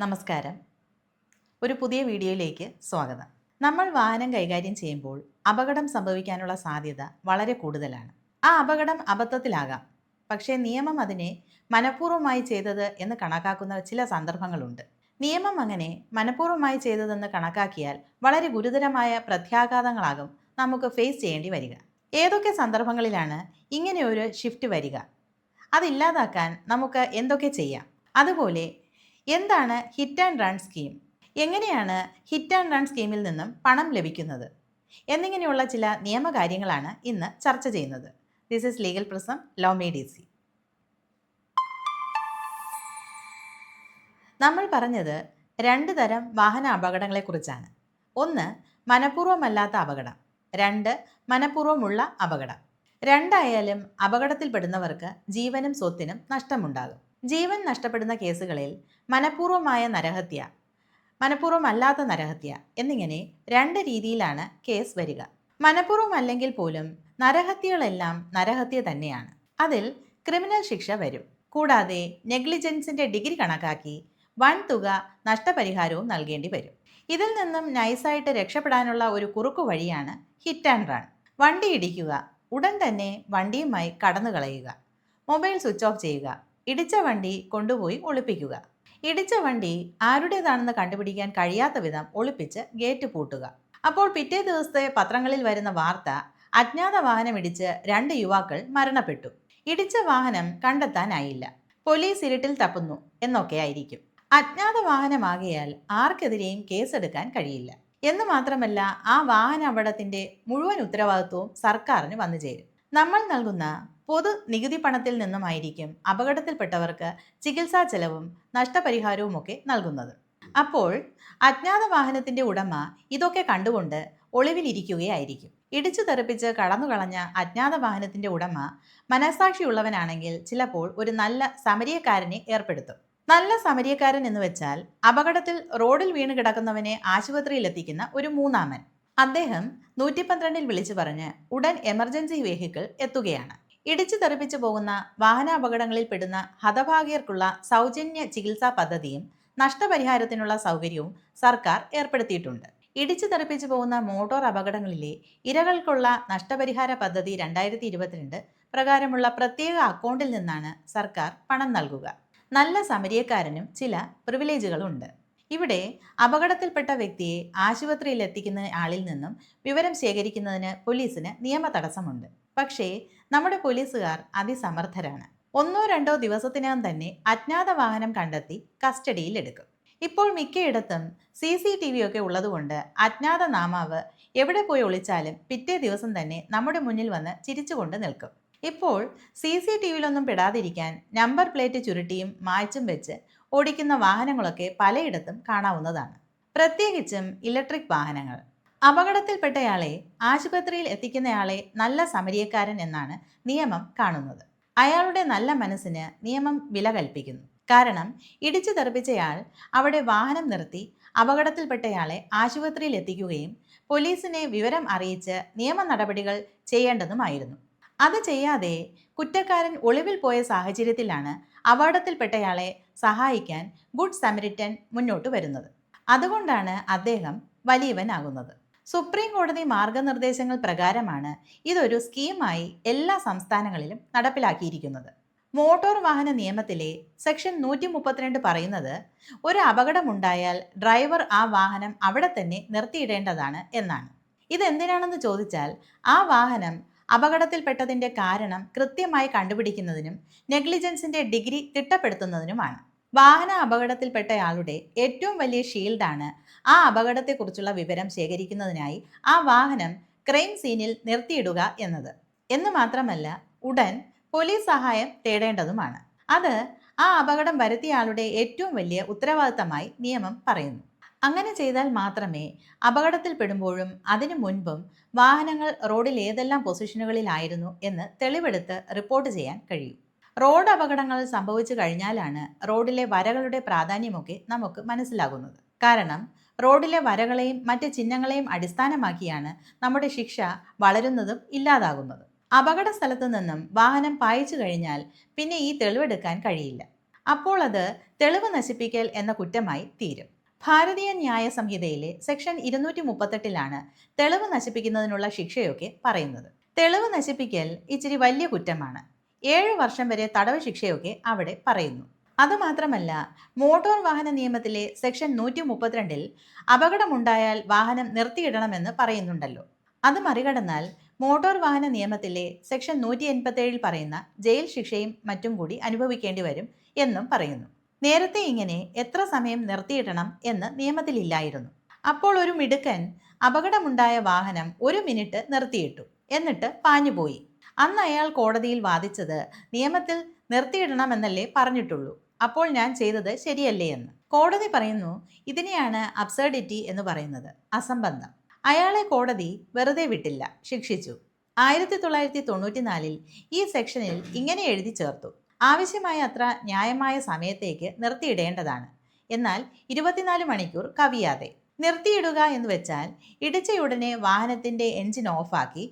നമസ്കാരം. ഒരു പുതിയ വീഡിയോയിലേക്ക് സ്വാഗതം. നമ്മൾ വാഹനം കൈകാര്യം ചെയ്യുമ്പോൾ അപകടം സംഭവിക്കാനുള്ള സാധ്യത വളരെ കൂടുതലാണ്. ആ അപകടം അബദ്ധത്തിലാകാം, പക്ഷേ നിയമം അതിനെ മനഃപൂർവ്വമായി ചെയ്തത് എന്ന് കണക്കാക്കുന്ന ചില സന്ദർഭങ്ങളുണ്ട്. നിയമം അങ്ങനെ മനഃപൂർവ്വമായി ചെയ്തതെന്ന് കണക്കാക്കിയാൽ വളരെ ഗുരുതരമായ പ്രത്യാഘാതങ്ങളാകും നമുക്ക് ഫേസ് ചെയ്യേണ്ടി വരിക. ഏതൊക്കെ സന്ദർഭങ്ങളിലാണ് ഇങ്ങനെയൊരു ഷിഫ്റ്റ് വരിക? അതില്ലാതാക്കാൻ നമുക്ക് എന്തൊക്കെ ചെയ്യാം? അതുപോലെ എന്താണ് ഹിറ്റ് ആൻഡ് റൺ സ്കീം? എങ്ങനെയാണ് ഹിറ്റ് ആൻഡ് റൺ സ്കീമിൽ നിന്നും പണം ലഭിക്കുന്നത്? എന്നിങ്ങനെയുള്ള ചില നിയമകാര്യങ്ങളാണ് ഇന്ന് ചർച്ച ചെയ്യുന്നത്. This is legal prism law may DC. നമ്മൾ പറഞ്ഞത് രണ്ട് തരം വാഹന അപകടങ്ങളെക്കുറിച്ചാണ്. ഒന്ന്, മനഃപൂർവ്വമല്ലാത്ത അപകടം. രണ്ട്, മനഃപൂർവ്വമുള്ള അപകടം. രണ്ടായാലും അപകടത്തിൽപ്പെടുന്നവർക്ക് ജീവനും സ്വത്തിനും നഷ്ടമുണ്ടാകും. ജീവൻ നഷ്ടപ്പെടുന്ന കേസുകളിൽ മനഃപൂർവ്വമായ നരഹത്യ, മനഃപൂർവ്വമല്ലാത്ത നരഹത്യ എന്നിങ്ങനെ രണ്ട് രീതിയിലാണ് കേസ് വരിക. മനഃപൂർവ്വമല്ലെങ്കിൽ പോലും നരഹത്യകളെല്ലാം നരഹത്യ തന്നെയാണ്. അതിൽ ക്രിമിനൽ ശിക്ഷ വരും. കൂടാതെ നെഗ്ലിജൻസിന്റെ ഡിഗ്രി കണക്കാക്കി വൻ തുക നഷ്ടപരിഹാരവും നൽകേണ്ടി വരും. ഇതിൽ നിന്നും നൈസായിട്ട് രക്ഷപ്പെടാനുള്ള ഒരു കുറുക്കു വഴിയാണ് ഹിറ്റ് ആൻഡ് റൺ. വണ്ടി ഇടിക്കുക, ഉടൻ തന്നെ വണ്ടിയുമായി കടന്നു കളയുക, മൊബൈൽ സ്വിച്ച് ഓഫ് ചെയ്യുക, ഇടിച്ച വണ്ടി കൊണ്ടുപോയി ഒളിപ്പിക്കുക, ഇടിച്ച വണ്ടി ആരുടേതാണെന്ന് കണ്ടുപിടിക്കാൻ കഴിയാത്ത വിധം ഒളിപ്പിച്ച് ഗേറ്റ് പൂട്ടുക. അപ്പോൾ പിറ്റേ ദിവസത്തെ പത്രങ്ങളിൽ വരുന്ന വാർത്ത, അജ്ഞാത വാഹനം ഇടിച്ച് 2 യുവാക്കൾ മരണപ്പെട്ടു, ഇടിച്ച വാഹനം കണ്ടെത്താനായില്ല, പോലീസ് ഇരുട്ടിൽ തപ്പുന്നു എന്നൊക്കെ ആയിരിക്കും. അജ്ഞാത വാഹനമാകിയാൽ ആർക്കെതിരെയും കേസെടുക്കാൻ കഴിയില്ല. എന്ന് മാത്രമല്ല, ആ വാഹന അപകടത്തിന്റെ മുഴുവൻ ഉത്തരവാദിത്വവും സർക്കാരിന് വന്നു ചേരും. നമ്മൾ നൽകുന്ന പൊതു നികുതി പണത്തിൽ നിന്നുമായിരിക്കും അപകടത്തിൽപ്പെട്ടവർക്ക് ചികിത്സാ ചെലവും നഷ്ടപരിഹാരവും ഒക്കെ നൽകുന്നത്. അപ്പോൾ അജ്ഞാത വാഹനത്തിന്റെ ഉടമ ഇതൊക്കെ കണ്ടുകൊണ്ട് ഒളിവിലിരിക്കുകയായിരിക്കും. ഇടിച്ചു തെറിപ്പിച്ച് കടന്നുകളഞ്ഞ അജ്ഞാത വാഹനത്തിന്റെ ഉടമ മനസാക്ഷിയുള്ളവനാണെങ്കിൽ ചിലപ്പോൾ ഒരു നല്ല സമരിയക്കാരനെ ഏർപ്പെടുത്തും. നല്ല സമരിയക്കാരൻ എന്ന് വെച്ചാൽ അപകടത്തിൽ റോഡിൽ വീണ് കിടക്കുന്നവനെ ആശുപത്രിയിൽ എത്തിക്കുന്ന ഒരു മൂന്നാമൻ. അദ്ദേഹം 112 വിളിച്ചു പറഞ്ഞ് ഉടൻ എമർജൻസി വെഹിക്കിൾ എത്തുകയാണ്. ഇടിച്ചു തെറിപ്പിച്ചു പോകുന്ന വാഹനാപകടങ്ങളിൽ പെടുന്ന ഹതഭാഗ്യർക്കുള്ള സൗജന്യ ചികിത്സാ പദ്ധതിയും നഷ്ടപരിഹാരത്തിനുള്ള സൗകര്യവും സർക്കാർ ഏർപ്പെടുത്തിയിട്ടുണ്ട്. ഇടിച്ചു തെറിപ്പിച്ചു പോകുന്ന മോട്ടോർ അപകടങ്ങളിലെ ഇരകൾക്കുള്ള നഷ്ടപരിഹാര പദ്ധതി 2022 പ്രകാരമുള്ള പ്രത്യേക അക്കൗണ്ടിൽ നിന്നാണ് സർക്കാർ പണം നൽകുക. നല്ല സമരിയക്കാരനും ചില പ്രിവിലേജുകളുണ്ട്. ഇവിടെ അപകടത്തിൽപ്പെട്ട വ്യക്തിയെ ആശുപത്രിയിൽ എത്തിക്കുന്ന ആളിൽ നിന്നും വിവരം ശേഖരിക്കുന്നതിന് പോലീസിന് നിയമ തടസ്സമുണ്ട്. പക്ഷേ നമ്മുടെ പോലീസുകാർ അതിസമർത്ഥരാണ്. 1-2 ദിവസത്തിനകം തന്നെ അജ്ഞാത വാഹനം കണ്ടെത്തി കസ്റ്റഡിയിൽ എടുക്കും. ഇപ്പോൾ മിക്കയിടത്തും CCTV ഒക്കെ ഉള്ളതുകൊണ്ട് അജ്ഞാത നാമാവ് എവിടെ പോയി ഒളിച്ചാലും പിറ്റേ ദിവസം തന്നെ നമ്മുടെ മുന്നിൽ വന്ന് ചിരിച്ചുകൊണ്ട് നിൽക്കും. ഇപ്പോൾ CCTVയിലൊന്നും പെടാതിരിക്കാൻ നമ്പർ പ്ലേറ്റ് ചുരുട്ടിയും മായ്ച്ചും വെച്ച് ഓടിക്കുന്ന വാഹനങ്ങളൊക്കെ പലയിടത്തും കാണാവുന്നതാണ്. പ്രത്യേകിച്ചും ഇലക്ട്രിക് വാഹനങ്ങൾ. അപകടത്തിൽപ്പെട്ടയാളെ ആശുപത്രിയിൽ എത്തിക്കുന്നയാളെ നല്ല സമരിയക്കാരൻ എന്നാണ് നിയമം കാണുന്നത്. അയാളുടെ നല്ല മനസ്സിന് നിയമം വില കൽപ്പിക്കുന്നു. കാരണം ഇടിച്ചു തെറിപ്പിച്ചയാൾ അവിടെ വാഹനം നിർത്തി അപകടത്തിൽപ്പെട്ടയാളെ ആശുപത്രിയിൽ എത്തിക്കുകയും പോലീസിനെ വിവരം അറിയിച്ച് നിയമ നടപടികൾ ചെയ്യേണ്ടതുമായിരുന്നു. അത് ചെയ്യാതെ കുറ്റക്കാരൻ ഒളിവിൽ പോയ സാഹചര്യത്തിലാണ് അപകടത്തിൽപ്പെട്ടയാളെ സഹായിക്കാൻ ഗുഡ് സമരിറ്റൻ മുന്നോട്ട് വരുന്നത്. അതുകൊണ്ടാണ് അദ്ദേഹം വലിയവനാകുന്നത്. സുപ്രീം കോടതി മാർഗനിർദ്ദേശങ്ങൾ പ്രകാരമാണ് ഇതൊരു സ്കീമായി എല്ലാ സംസ്ഥാനങ്ങളിലും നടപ്പിലാക്കിയിരിക്കുന്നത്. മോട്ടോർ വാഹന നിയമത്തിലെ സെക്ഷൻ 132 പറയുന്നത്, ഒരു അപകടമുണ്ടായാൽ ഡ്രൈവർ ആ വാഹനം അവിടെ തന്നെ നിർത്തിയിടേണ്ടതാണ് എന്നാണ്. ഇതെന്തിനാണെന്ന് ചോദിച്ചാൽ, ആ വാഹനം അപകടത്തിൽപ്പെട്ടതിന്റെ കാരണം കൃത്യമായി കണ്ടുപിടിക്കുന്നതിനും നെഗ്ലിജൻസിന്റെ ഡിഗ്രി തിട്ടപ്പെടുത്തുന്നതിനുമാണ്. വാഹന അപകടത്തിൽപ്പെട്ടയാളുടെ ഏറ്റവും വലിയ ഷീൽഡാണ് ആ അപകടത്തെക്കുറിച്ചുള്ള വിവരം ശേഖരിക്കുന്നതിനായി ആ വാഹനം ക്രൈം സീനിൽ നിർത്തിയിടുക എന്നത്. എന്ന് മാത്രമല്ല, ഉടൻ പോലീസ് സഹായം തേടേണ്ടതുമാണ്. അത് ആ അപകടം വരുത്തിയയാളുടെ ഏറ്റവും വലിയ ഉത്തരവാദിത്തമായി നിയമം പറയുന്നു. അങ്ങനെ ചെയ്താൽ മാത്രമേ അപകടത്തിൽപ്പെടുമ്പോഴും അതിനു മുൻപും വാഹനങ്ങൾ റോഡിൽ ഏതെല്ലാം പൊസിഷനുകളിലായിരുന്നു എന്ന് തെളിവെടുത്ത് റിപ്പോർട്ട് ചെയ്യാൻ കഴിയൂ. റോഡ് അപകടങ്ങൾ സംഭവിച്ചു കഴിഞ്ഞാലാണ് റോഡിലെ വരകളുടെ പ്രാധാന്യമൊക്കെ നമുക്ക് മനസ്സിലാകുന്നത്. കാരണം റോഡിലെ വരകളെയും മറ്റ് ചിഹ്നങ്ങളെയും അടിസ്ഥാനമാക്കിയാണ് നമ്മുടെ ശിക്ഷ വളരുന്നതും ഇല്ലാതാകുന്നതും. അപകട സ്ഥലത്തു നിന്നും വാഹനം പായിച്ചു കഴിഞ്ഞാൽ പിന്നെ ഈ തെളിവെടുക്കാൻ കഴിയില്ല. അപ്പോൾ അത് തെളിവ് നശിപ്പിക്കൽ എന്ന കുറ്റമായി തീരും. ഭാരതീയ ന്യായ സംഹിതയിലെ സെക്ഷൻ 238 തെളിവ് നശിപ്പിക്കുന്നതിനുള്ള ശിക്ഷയൊക്കെ പറയുന്നത്. തെളിവ് നശിപ്പിക്കൽ ഇച്ചിരി വലിയ കുറ്റമാണ്. 7 വർഷം വരെ തടവ് ശിക്ഷയൊക്കെ അവിടെ പറയുന്നു. അതുമാത്രമല്ല, മോട്ടോർ വാഹന നിയമത്തിലെ സെക്ഷൻ 132 അപകടമുണ്ടായാൽ വാഹനം നിർത്തിയിടണമെന്ന് പറയുന്നുണ്ടല്ലോ. അത് മറികടന്നാൽ മോട്ടോർ വാഹന നിയമത്തിലെ സെക്ഷൻ 187 പറയുന്ന ജയിൽ ശിക്ഷയും മറ്റും കൂടി അനുഭവിക്കേണ്ടി വരും എന്നും പറയുന്നു. നേരത്തെ ഇങ്ങനെ എത്ര സമയം നിർത്തിയിടണം എന്ന് നിയമത്തിലില്ലായിരുന്നു. അപ്പോൾ ഒരു മിടുക്കൻ അപകടമുണ്ടായ വാഹനം 1 മിനിറ്റ് നിർത്തിയിട്ടു, എന്നിട്ട് പാഞ്ഞുപോയി. അന്ന് അയാൾ കോടതിയിൽ വാദിച്ചത് നിയമത്തിൽ നിർത്തിയിടണമെന്നല്ലേ പറഞ്ഞിട്ടുള്ളൂ, അപ്പോൾ ഞാൻ ചെയ്തത് ശരിയല്ലേ എന്ന്. കോടതി പറയുന്നു, ഇതിനെയാണ് അബ്സർഡിറ്റി എന്ന് പറയുന്നത്, അസംബന്ധം. അയാളെ കോടതി വെറുതെ വിട്ടില്ല, ശിക്ഷിച്ചു. 1994 ഈ സെക്ഷനിൽ ഇങ്ങനെ എഴുതി ചേർത്തു: ആവശ്യമായ അത്ര ന്യായമായ സമയത്തേക്ക് നിർത്തിയിടേണ്ടതാണ്, എന്നാൽ 24 മണിക്കൂർ കവിയാതെ. നിർത്തിയിടുക എന്ന് വെച്ചാൽ ഇടിച്ചയുടനെ വാഹനത്തിന്റെ എൻജിൻ ഓഫാക്കി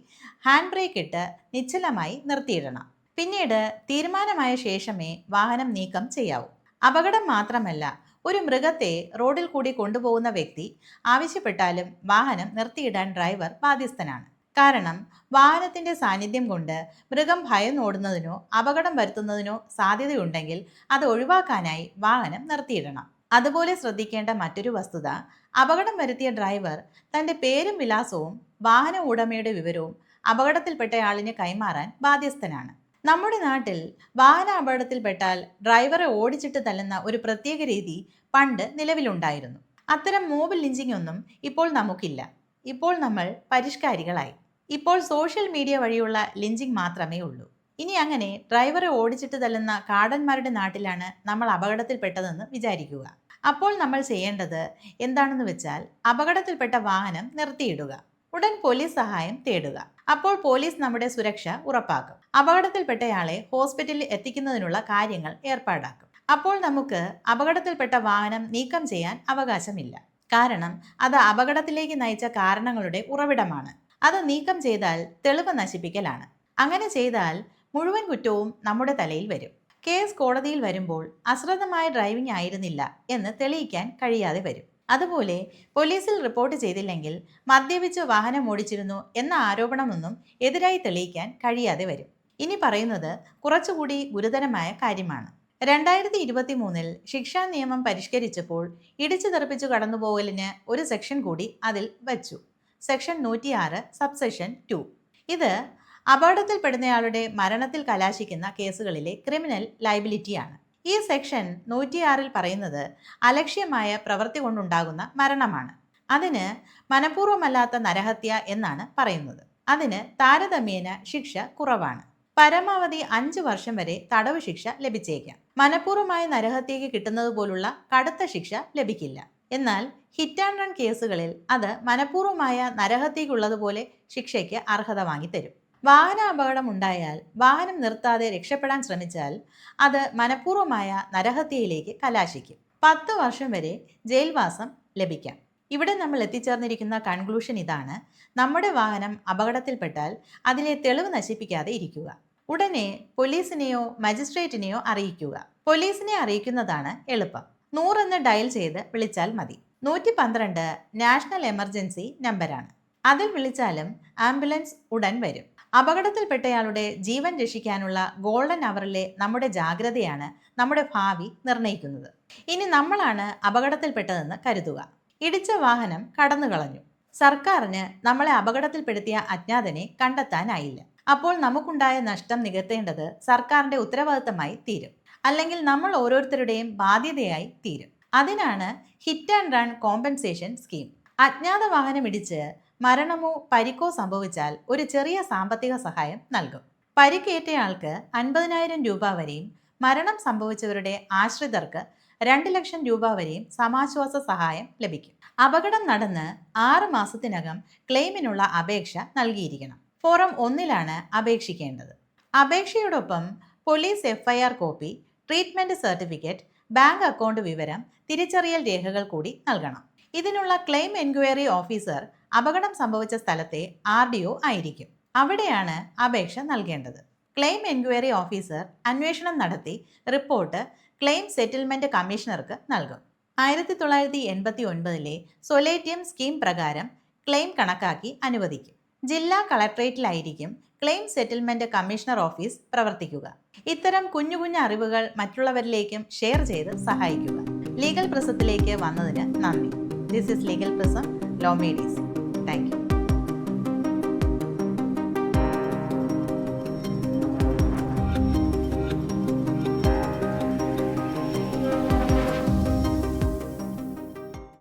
ഹാൻഡ് ബ്രേക്ക് ഇട്ട് നിശ്ചലമായി നിർത്തിയിടണം. പിന്നീട് തീരുമാനമായ ശേഷമേ വാഹനം നീക്കം ചെയ്യാവൂ. അപകടം മാത്രമല്ല, ഒരു മൃഗത്തെ റോഡിൽ കൂടി കൊണ്ടുപോകുന്ന വ്യക്തി ആവശ്യപ്പെട്ടാലും വാഹനം നിർത്തിയിടാൻ ഡ്രൈവർ ബാധ്യസ്ഥനാണ്. കാരണം വാഹനത്തിന്റെ സാന്നിധ്യം കൊണ്ട് മൃഗം ഭയന്നോടുന്നതിനോ അപകടം വരുത്തുന്നതിനോ സാധ്യതയുണ്ടെങ്കിൽ അത് ഒഴിവാക്കാനായി വാഹനം നിർത്തിയിടണം. അതുപോലെ ശ്രദ്ധിക്കേണ്ട മറ്റൊരു വസ്തുത, അപകടം വരുത്തിയ ഡ്രൈവർ തന്റെ പേരും വിലാസവും വാഹന ഉടമയുടെ വിവരവും അപകടത്തിൽപ്പെട്ടയാളിന് കൈമാറാൻ ബാധ്യസ്ഥനാണ്. നമ്മുടെ നാട്ടിൽ വാഹന അപകടത്തിൽപ്പെട്ടാൽ ഡ്രൈവറെ ഓടിച്ചിട്ട് തല്ലുന്ന ഒരു പ്രത്യേക രീതി പണ്ട് നിലവിലുണ്ടായിരുന്നു. അത്തരം മോബ് ലിഞ്ചിങ് ഒന്നും ഇപ്പോൾ നമുക്കില്ല. ഇപ്പോൾ നമ്മൾ പരിഷ്കാരികളായി. ഇപ്പോൾ സോഷ്യൽ മീഡിയ വഴിയുള്ള ലിഞ്ചിങ് മാത്രമേ ഉള്ളൂ. ഇനി അങ്ങനെ ഡ്രൈവറെ ഓടിച്ചിട്ട് തല്ലുന്ന കാടന്മാരുടെ നാട്ടിലാണ് നമ്മൾ അപകടത്തിൽപ്പെട്ടതെന്ന് വിചാരിക്കുക. അപ്പോൾ നമ്മൾ ചെയ്യേണ്ടത് എന്താണെന്ന് വെച്ചാൽ അപകടത്തിൽപ്പെട്ട വാഹനം നിർത്തിയിടുക, ഉടൻ പോലീസ് സഹായം തേടുക. അപ്പോൾ പോലീസ് നമ്മുടെ സുരക്ഷ ഉറപ്പാക്കും. അപകടത്തിൽപ്പെട്ടയാളെ ഹോസ്പിറ്റലിൽ എത്തിക്കുന്നതിനുള്ള കാര്യങ്ങൾ ഏർപ്പാടാക്കും. അപ്പോൾ നമുക്ക് അപകടത്തിൽപ്പെട്ട വാഹനം നീക്കം ചെയ്യാൻ അവകാശമില്ല. കാരണം അത് അപകടത്തിലേക്ക് നയിച്ച കാരണങ്ങളുടെ ഉറവിടമാണ്. അത് നീക്കം ചെയ്താൽ തെളിവ് നശിപ്പിക്കലാണ്. അങ്ങനെ ചെയ്താൽ മുഴുവൻ കുറ്റവും നമ്മുടെ തലയിൽ വരും. കേസ് കോടതിയിൽ വരുമ്പോൾ അശ്രദ്ധമായ ഡ്രൈവിംഗ് ആയിരുന്നില്ല എന്ന് തെളിയിക്കാൻ കഴിയാതെ വരും. അതുപോലെ പോലീസിൽ റിപ്പോർട്ട് ചെയ്തില്ലെങ്കിൽ മദ്യപിച്ച് വാഹനം ഓടിച്ചിരുന്നു എന്ന ആരോപണമൊന്നും എതിരായി തെളിയിക്കാൻ കഴിയാതെ വരും. ഇനി പറയുന്നത് കുറച്ചുകൂടി ഗുരുതരമായ കാര്യമാണ്. 2023 ശിക്ഷാ നിയമം പരിഷ്കരിച്ചപ്പോൾ ഇടിച്ചു തെറിപ്പിച്ചു കടന്നുപോകലിന് ഒരു സെക്ഷൻ കൂടി അതിൽ വച്ചു. Section 106 subsection 2. ഇത് അപകടത്തിൽപ്പെടുന്നയാളുടെ മരണത്തിൽ കലാശിക്കുന്ന കേസുകളിലെ ക്രിമിനൽ ലയബിലിറ്റിയാണ്. ഈ സെക്ഷൻ 106 പറയുന്നത് അലക്ഷ്യമായ പ്രവൃത്തി കൊണ്ടുണ്ടാകുന്ന മരണമാണ്. അതിന് മനഃപൂർവ്വമല്ലാത്ത നരഹത്യ എന്നാണ് പറയുന്നത്. അതിന് താരതമ്യേന ശിക്ഷ കുറവാണ്. പരമാവധി 5 വർഷം വരെ തടവ് ശിക്ഷ ലഭിച്ചേക്കാം. മനഃപൂർവ്വമായ നരഹത്യയ്ക്ക് കിട്ടുന്നത് പോലുള്ള കടുത്ത ശിക്ഷ ലഭിക്കില്ല. എന്നാൽ ഹിറ്റ് ആൻഡ് റൺ കേസുകളിൽ അത് മനഃപൂർവ്വമായ നരഹത്യയ്ക്കുള്ളതുപോലെ ശിക്ഷയ്ക്ക് അർഹത വാങ്ങിത്തരും. വാഹന അപകടം ഉണ്ടായാൽ വാഹനം നിർത്താതെ രക്ഷപ്പെടാൻ ശ്രമിച്ചാൽ അത് മനഃപൂർവ്വമായ നരഹത്യയിലേക്ക് കലാശിക്കും. 10 വർഷം വരെ ജയിൽവാസം ലഭിക്കാം. ഇവിടെ നമ്മൾ എത്തിച്ചേർന്നിരിക്കുന്ന കൺക്ലൂഷൻ ഇതാണ്: നമ്മുടെ വാഹനം അപകടത്തിൽപ്പെട്ടാൽ അതിലെ തെളിവ് നശിപ്പിക്കാതെ ഇരിക്കുക. ഉടനെ പോലീസിനെയോ മജിസ്ട്രേറ്റിനെയോ അറിയിക്കുക. പോലീസിനെ അറിയിക്കുന്നതാണ് എളുപ്പം. 100 എന്ന് ഡയൽ ചെയ്ത് വിളിച്ചാൽ മതി. 112 നാഷണൽ എമർജൻസി നമ്പറാണ്. അതിൽ വിളിച്ചാലും ആംബുലൻസ് ഉടൻ വരും. അപകടത്തിൽപ്പെട്ടയാളുടെ ജീവൻ രക്ഷിക്കാനുള്ള ഗോൾഡൻ അവറിലെ നമ്മുടെ ജാഗ്രതയാണ് നമ്മുടെ ഭാവി നിർണ്ണയിക്കുന്നത്. ഇനി നമ്മളാണ് അപകടത്തിൽപ്പെട്ടതെന്ന് കരുതുക. ഇടിച്ച വാഹനം കടന്നു കളഞ്ഞു. സർക്കാരിന് നമ്മളെ അപകടത്തിൽപ്പെടുത്തിയ അജ്ഞാതനെ കണ്ടെത്താനായില്ല. അപ്പോൾ നമുക്കുണ്ടായ നഷ്ടം നികത്തേണ്ടത് സർക്കാരിന്റെ ഉത്തരവാദിത്തമായി തീരും. അല്ലെങ്കിൽ നമ്മൾ ഓരോരുത്തരുടെയും ബാധ്യതയായി തീരും. അതിനാണ് hit and run compensation scheme. അജ്ഞാത വാഹനം ഇടിച്ച് മരണമോ പരിക്കോ സംഭവിച്ചാൽ ഒരു ചെറിയ സാമ്പത്തിക സഹായം നൽകും. പരിക്കേറ്റയാൾക്ക് 50,000 രൂപ വരെയും മരണം സംഭവിച്ചവരുടെ ആശ്രിതർക്ക് 2 ലക്ഷം രൂപ വരെയും സമാശ്വാസ സഹായം ലഭിക്കും. അപകടം നടന്ന് 6 മാസത്തിനകം ക്ലെയിമിനുള്ള അപേക്ഷ നൽകിയിരിക്കണം. ഫോറം 1 അപേക്ഷിക്കേണ്ടത്. അപേക്ഷയോടൊപ്പം police FIR copy, treatment certificate, bank account വിവരം, തിരിച്ചറിയൽ രേഖകൾ കൂടി നൽകണം. ഇതിനുള്ള ക്ലെയിം എൻക്വയറി ഓഫീസർ അപകടം സംഭവിച്ച സ്ഥലത്തെ RDO ആയിരിക്കും. അവിടെയാണ് അപേക്ഷ നൽകേണ്ടത്. ക്ലെയിം എൻക്വയറി ഓഫീസർ അന്വേഷണം നടത്തി റിപ്പോർട്ട് ക്ലെയിം സെറ്റിൽമെന്റ് കമ്മീഷണർക്ക് നൽകും. 1989 സൊലേറ്റിയം സ്കീം പ്രകാരം ക്ലെയിം കണക്കാക്കി അനുവദിക്കും. ജില്ലാ കളക്ട്രേറ്റിലായിരിക്കും ക്ലെയിം സെറ്റിൽമെന്റ് കമ്മീഷണർ ഓഫീസ് പ്രവർത്തിക്കുക. ഇത്തരം കുഞ്ഞു കുഞ്ഞു അറിവുകൾ മറ്റുള്ളവരിലേക്കും ഷെയർ ചെയ്ത് സഹായിക്കുക. ലീഗൽ പ്രസത്തിലേക്ക് വന്നതിന് നന്ദി. ദിസ് ഇസ് ലീഗൽ പ്രസം, ലോ മേഡീസ്. Thank U.